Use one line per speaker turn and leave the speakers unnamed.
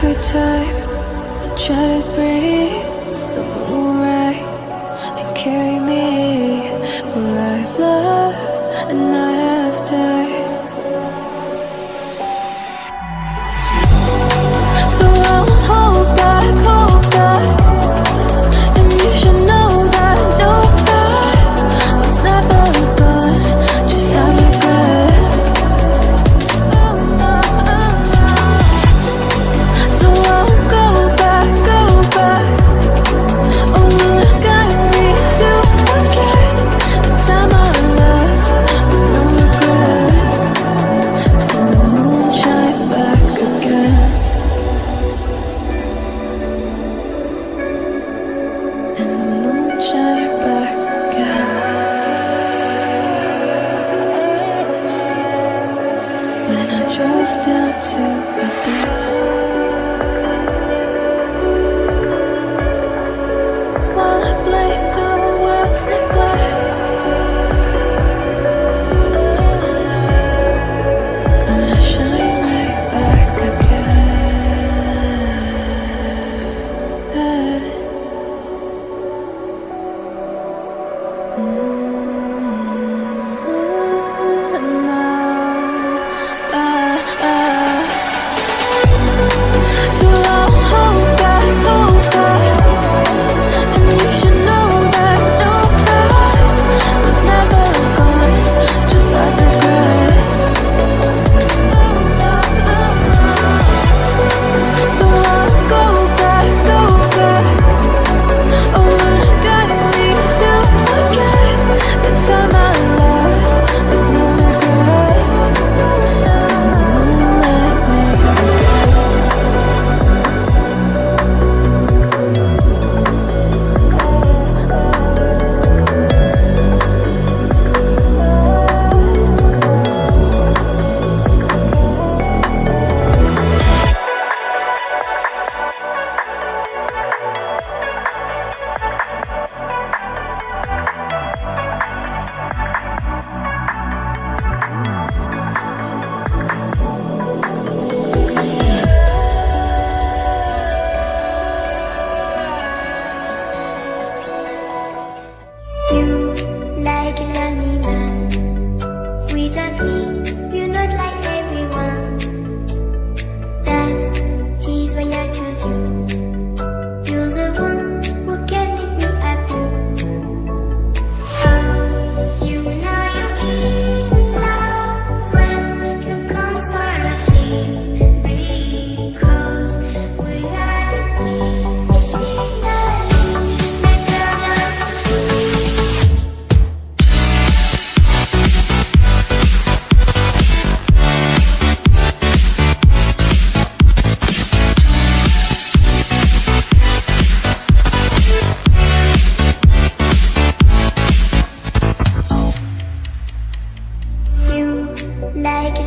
Every time I try to breathe, the moon will rise and carry me. For I've loved and I have died. So I'll hold back, and you should know that what's never gone just have regrets. So I'll go back. Oh, look at me to forget the time I lost with no regrets. And the moon shine back again. And the moon shine back again. When I drove down to abyss, while I blame the world's neglect, Lord, I shine right back again. So I'll hold back, and you should know that what's never gone just like regrets. So I'll go back. Oh, look at me to forget the time I lost with no regrets. And the moon let me like